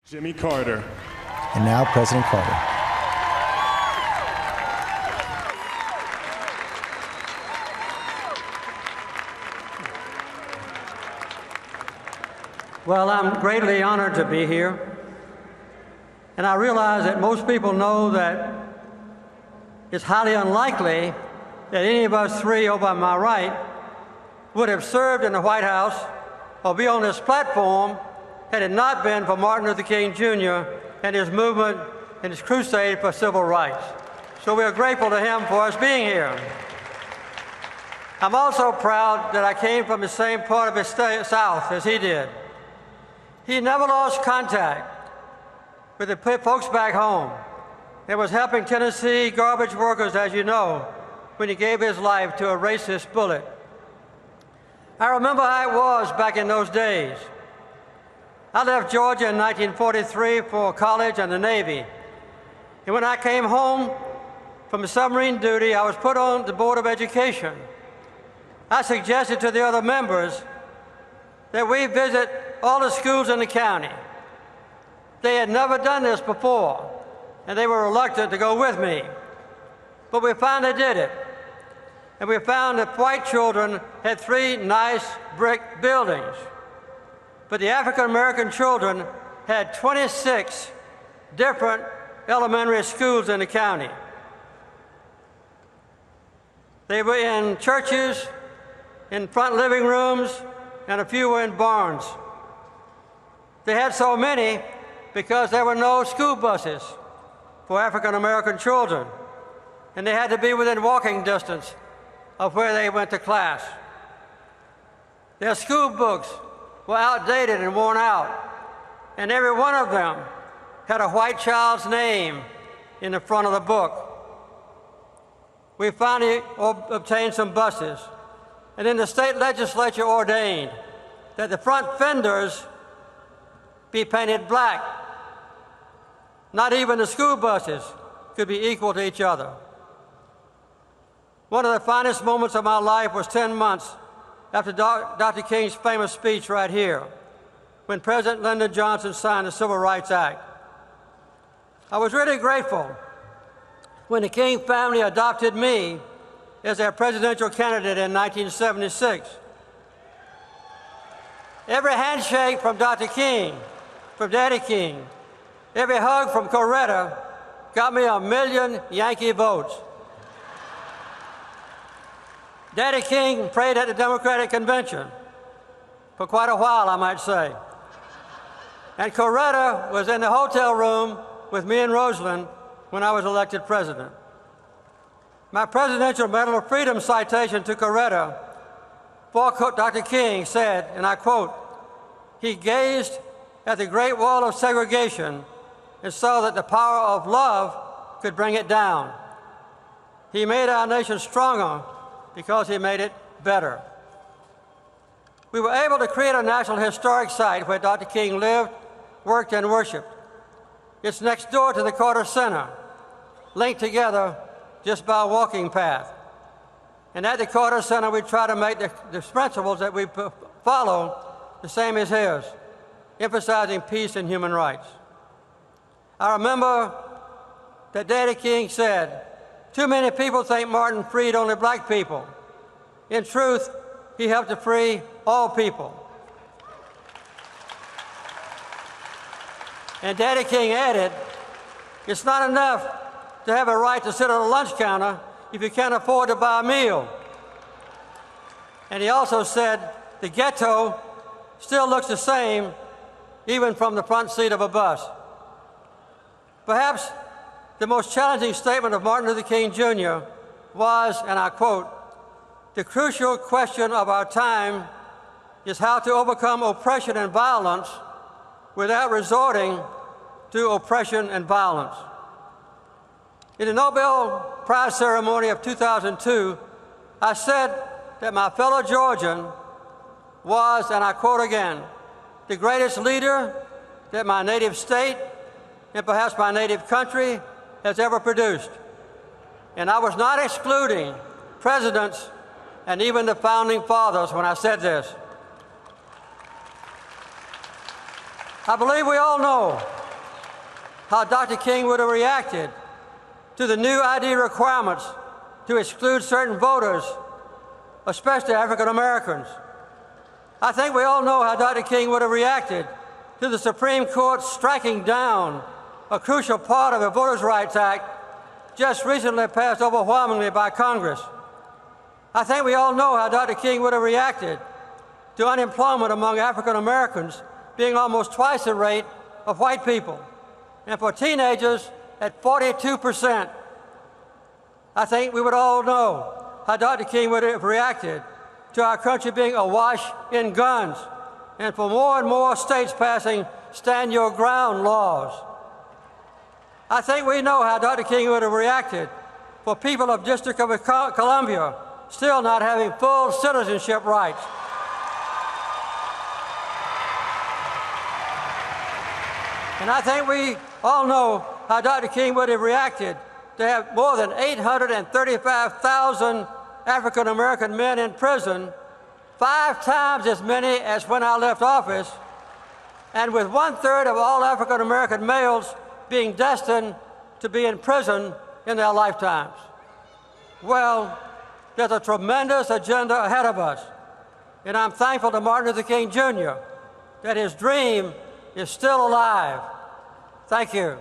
Jimmy Carter. And now President Carter. Well, I'm greatly honored to be here. And I realize that most people know that it's highly unlikely that any of us three over on my right would have served in the White House or be on this platform had it not been for Martin Luther King Jr. and his movement and his crusade for civil rights. So we are grateful to him for us being here. I'm also proud that I came from the same part of the South as he did. He never lost contact with the folks back home and was helping Tennessee garbage workers, as you know, when he gave his life to a racist bullet. I remember how it was back in those days. I left Georgia in 1943 for college and the Navy. And when I came home from the submarine duty, I was put on the Board of Education. I suggested to the other members that we visit all the schools in the county. They had never done this before, and they were reluctant to go with me. But we finally did it. And we found that white children had 3 nice brick buildings. But the African-American children had 26 different elementary schools in the county. They were in churches, in front living rooms, and a few were in barns. They had so many because there were no school buses for African-American children, and they had to be within walking distance of where they went to class. Their school books were outdated and worn out, and every one of them had a white child's name in the front of the book. We finally obtained some buses, and then the state legislature ordained that the front fenders be painted black. Not even the school buses could be equal to each other. One of the finest moments of my life was 10 months after Dr. King's famous speech right here, when President Lyndon Johnson signed the Civil Rights Act. I was really grateful when the King family adopted me as their presidential candidate in 1976. Every handshake from Dr. King, from Daddy King, every hug from Coretta got me 1 million Yankee votes. Daddy King prayed at the Democratic Convention for quite a while, I might say. And Coretta was in the hotel room with me and Rosalynn when I was elected president. My Presidential Medal of Freedom citation to Coretta for Dr. King said, and I quote, "He gazed at the Great Wall of segregation and saw that the power of love could bring it down. He made our nation stronger because he made it better." We were able to create a National Historic Site where Dr. King lived, worked, and worshiped. It's next door to the Carter Center, linked together just by a walking path. And at the Carter Center, we try to make the principles that we follow the same as his, emphasizing peace and human rights. I remember that Daddy King said, "Too many people think Martin freed only black people. In truth, he helped to free all people." And Daddy King added, "It's not enough to have a right to sit at a lunch counter if you can't afford to buy a meal." And he also said, "The ghetto still looks the same even from the front seat of a bus." Perhaps the most challenging statement of Martin Luther King Jr. was, and I quote, "The crucial question of our time is how to overcome oppression and violence without resorting to oppression and violence." In the Nobel Prize ceremony of 2002, I said that my fellow Georgian was, and I quote again, "the greatest leader that my native state and perhaps my native country has ever produced." And I was not excluding presidents and even the founding fathers when I said this. I believe we all know how Dr. King would have reacted to the new ID requirements to exclude certain voters, especially African Americans. I think we all know how Dr. King would have reacted to the Supreme Court striking down a crucial part of the Voters' Rights Act just recently passed overwhelmingly by Congress. I think we all know how Dr. King would have reacted to unemployment among African Americans being almost twice the rate of white people, and for teenagers at 42%. I think we would all know how Dr. King would have reacted to our country being awash in guns, and for more and more states passing stand your ground laws. I think we know how Dr. King would have reacted for people of District of Columbia still not having full citizenship rights. And I think we all know how Dr. King would have reacted to have more than 835,000 African American men in prison, 5 times as many as when I left office, and with 1/3 of all African American males being destined to be in prison in their lifetimes. Well, there's a tremendous agenda ahead of us, and I'm thankful to Martin Luther King Jr. that his dream is still alive. Thank you.